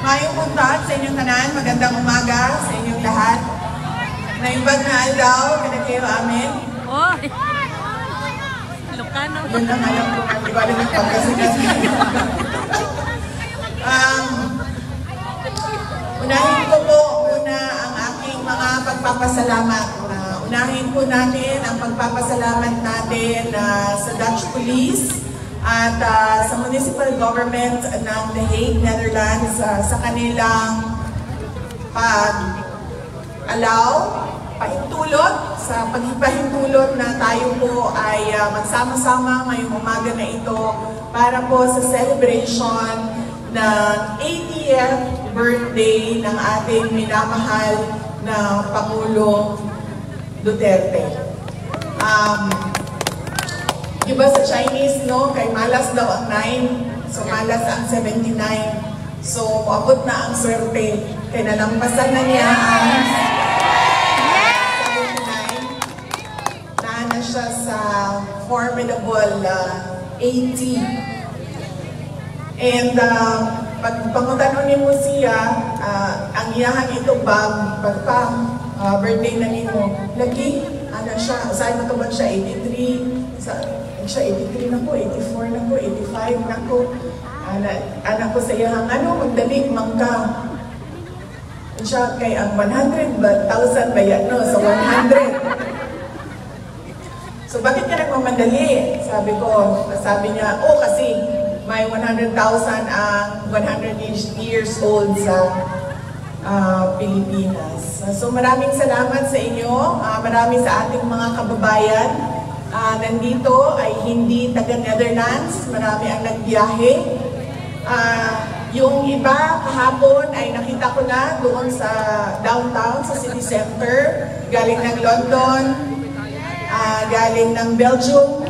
Mayong buntag sa inyong tanan, magandang umaga sa inyong lahat. Naimbag na aldaw, kada kayo amin. Oh! Lucano. Yun ang alam ko, hindi ko alam yung pagkasigas. Unahin ko po muna ang aking mga pagpapasalamat. Unahin po natin ang pagpapasalamat natin sa Dutch Police at sa municipal government ng The Hague, Netherlands sa kanilang pahintulot, sa pagpahintulot na tayo po ay magsama-sama ngayong umaga na ito para po sa celebration ng 80th birthday ng ating minamahal na Pangulong Duterte. Diba sa Chinese, no? Kay malas daw ang 9, so malas ang 79. So, maabot na ang swerte. Kaya nalampasan na niya ang 79. Naana siya sa formidable 80. And pag pangutanong ni mo siya, ang iyahan ito ba, birthday na nimo, lagi, ano siya, saan matubag siya, 83, siya 83 na po, 84 na po, 85 na po. Anak ko sa iyang, magdali, mangka. Siya kay ang 100,000 ba yan, no? So 100. So bakit ka nagmamandali? Sabi niya, kasi may 100,000 ang 100 years old sa Pilipinas. So maraming salamat sa inyo, marami sa ating mga kababayan. Nandito ay hindi taga Netherlands, marami ang nagbiyahe. Yung iba kahapon ay nakita ko na doon sa downtown, sa city center, galing ng London, galing ng Belgium,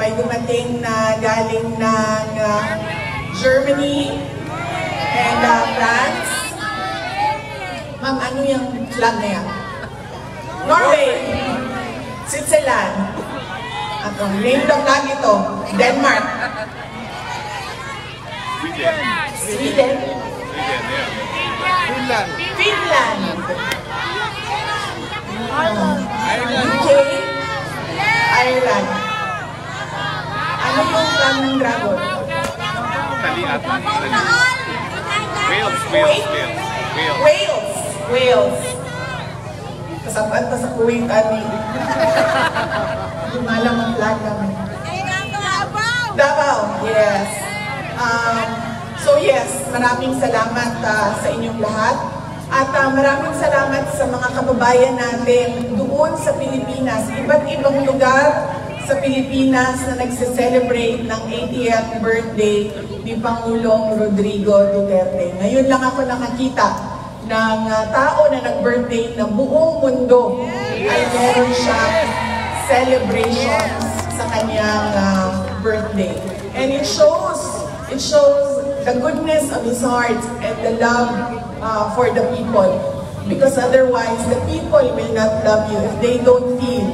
may dumating na galing ng Germany and France. Ma'am, ano yung flag na yan? Norway, Switzerland, at ang name ng flag ito, Denmark, Sweden, Finland, UK, Ireland. Ano yung flag ng dragon? Wales. Kasabaan pa sa Kuwait, ani. Lumalang ang flag namin. Davao, yes. So yes, maraming salamat sa inyong lahat. At maraming salamat sa mga kababayan natin doon sa Pilipinas, iba't ibang lugar sa Pilipinas na nagse-celebrate ng 80th birthday ni Pangulong Rodrigo Duterte. Ngayon lang ako nakakita ng tao na nag-birthday na buong mundo ay meron siyang celebrations sa kanyang birthday. And it shows the goodness of his heart and the love for the people. Because otherwise, the people will not love you if they don't feel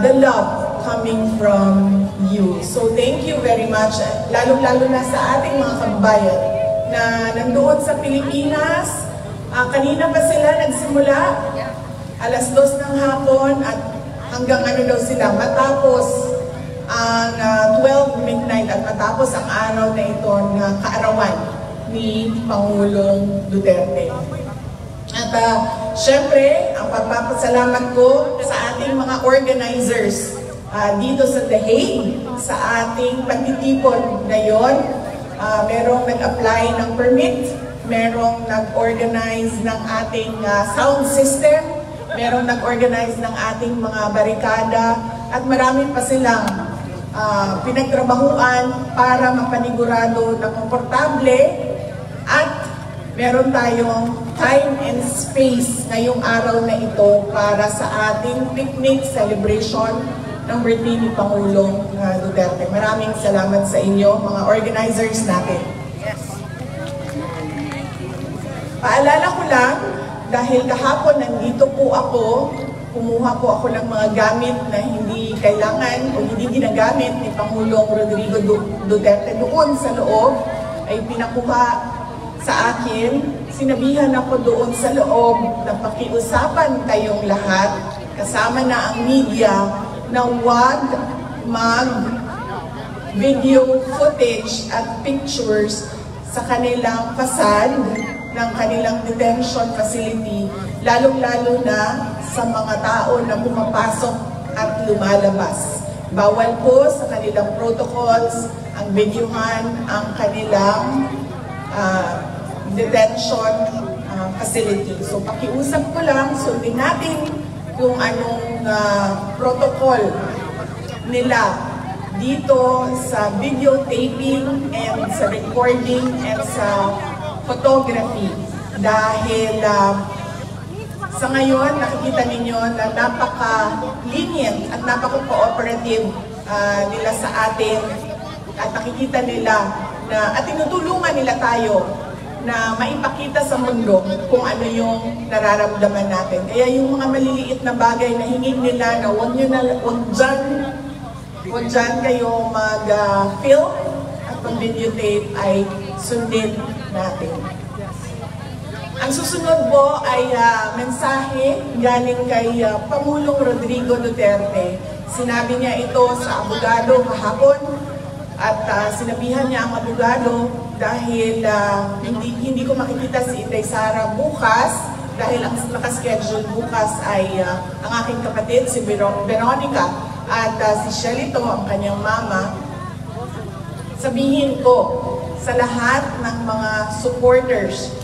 the love coming from you. So thank you very much, lalong-lalo na sa ating mga kababayan na nandoon sa Pilipinas. Kanina pa sila nagsimula, alas 2 ng hapon at hanggang daw sila matapos ang 12 midnight at matapos ang araw na ito na kaarawan ni Pangulong Duterte. At syempre, ang pagpapasalamat ko sa ating mga organizers dito sa The Hague, sa ating pagtitipon na yon. Merong nag-apply ng permit, merong nag-organize ng ating sound system, merong nag-organize ng ating mga barikada, at marami pa silang pinagtrabahuan para mapanigurado na komportable at meron tayong time and space ngayong araw na ito para sa ating picnic celebration ng birthday ni Pangulong Duterte. Maraming salamat sa inyo, mga organizers natin. Yes. Paalala ko lang, dahil kahapon nandito po ako, kumuha po ako ng mga gamit na hindi kailangan o hindi ginagamit ni Pangulong Rodrigo Duterte doon sa loob. ay pinakuha sa akin, sinabihan ako doon sa loob na pakiusapan tayong lahat, kasama na ang media, na huwag mag-video footage at pictures sa kanilang facade ng kanilang detention facility, lalong-lalo na sa mga tao na pumapasok at lumalabas. Bawal po sa kanilang protocols ang videohan ang kanilang detention facility. So pakiusap ko lang, sundin natin kung anong protocol nila dito sa videotaping and sa recording and sa photography. Dahil sa ngayon, nakikita ninyo na napaka-lenient at napaka-cooperative nila sa atin at nakikita nila na at tinutulungan nila tayo na maipakita sa mundo kung ano yung nararamdaman natin. Kaya yung mga maliliit na bagay na hingin nila na huwag dyan kayo mag-film at mag-videotape ay sundin natin. Ang susunod po ay mensahe galing kay Pangulong Rodrigo Duterte. Sinabi niya ito sa abogado kahapon at sinabihan niya ang abogado dahil hindi ko makikita si Inday Sara bukas dahil ang nakaschedule bukas ay ang aking kapatid si Veronica at si Shelito, ang kanyang mama. Sabihin ko sa lahat ng mga supporters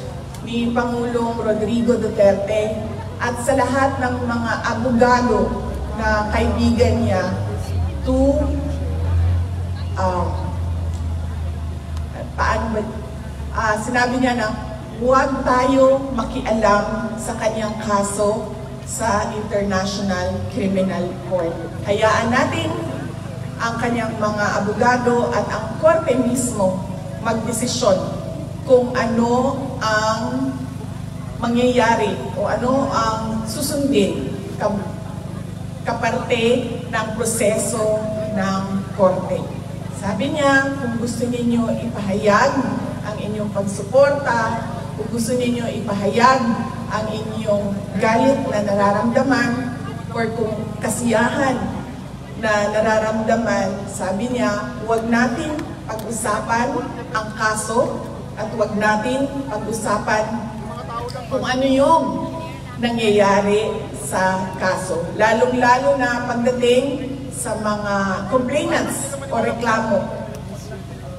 ni Pangulong Rodrigo Duterte at sa lahat ng mga abogado na kaibigan niya to sinabi niya na huwag tayo makialam sa kanyang kaso sa International Criminal Court. Hayaan natin ang kanyang mga abogado at ang korte mismo magdesisyon kung ano ang mangyayari o ano ang susundin kaparte ng proseso ng korte. Sabi niya, kung gusto ninyo ipahayag ang inyong pagsuporta, kung gusto ninyo ipahayag ang inyong galit na nararamdaman or kung kasiyahan na nararamdaman, sabi niya, huwag natin pag-usapan ang kaso at huwag natin pag-usapan kung ano yung nangyayari sa kaso. Lalong-lalo na pagdating sa mga complainants o reklamo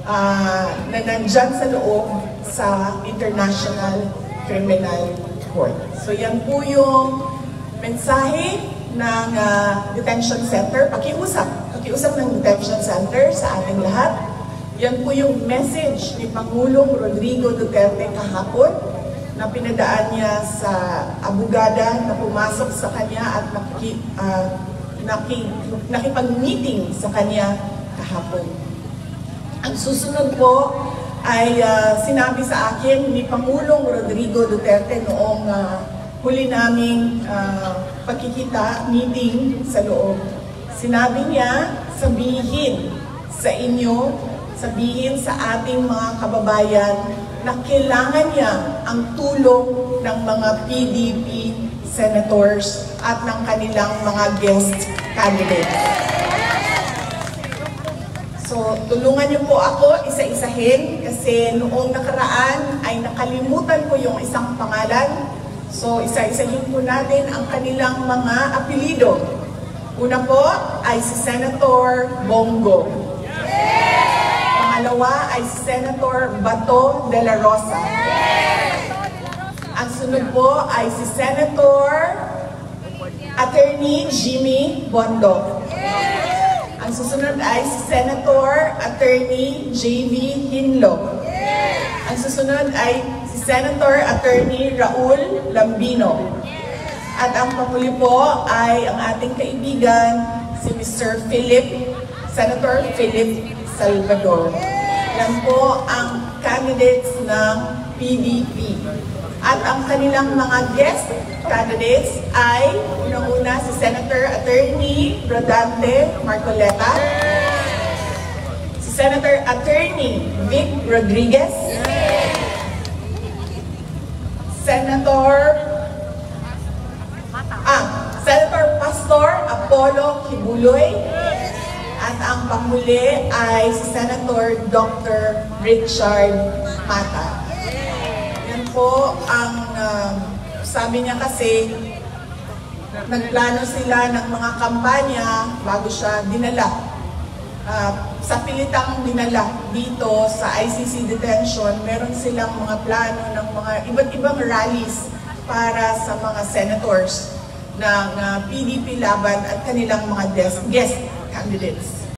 na nandyan sa loob sa International Criminal Court. So yan po yung mensahe ng detention center, pakiusap ng detention center sa ating lahat. Yan po yung message ni Pangulong Rodrigo Duterte kahapon na pinadaan niya sa abogada na pumasok sa kanya at nakipag-meeting sa kanya kahapon. Ang susunod po ay sinabi sa akin ni Pangulong Rodrigo Duterte noong huli naming pagkikita, meeting sa loob. Sinabi niya, sabihin sa inyo, sabihin sa ating mga kababayan na kailangan niya ang tulong ng mga PDP senators at ng kanilang mga guest candidates. So, tulungan niyo po ako isa-isahin kasi noong nakaraan ay nakalimutan ko yung isang pangalan. So, isa-isahin po natin ang kanilang mga apelido. Una po ay si Senator Bongo. Pangalawa ay si Senator Bato de la Rosa. Ang sunod po ay si Senator Attorney Jimmy Bondo. Ang susunod ay si Senator Attorney J.V. Hinlo. Ang susunod ay si Senator Attorney Raul Lambino. At ang panghuli po ay ang ating kaibigan, si Mr. Senator Philip Salvador. Yan po ang candidates ng PDP. At ang kanilang mga guest candidates ay unang-una si Senator Attorney Rodante Marcoleta, si Senator Attorney Vic Rodriguez, Senator Pastor Apollo Kibuloy, at ang panghuli ay si Senator Dr. Richard Mata. Yan po ang sabi niya kasi nagplano sila ng mga kampanya bago siya dinala. Sa pilitang dinala dito sa ICC detention, meron silang mga plano ng mga iba't ibang rallies para sa mga senators ng PDP laban at kanilang mga guest candidates.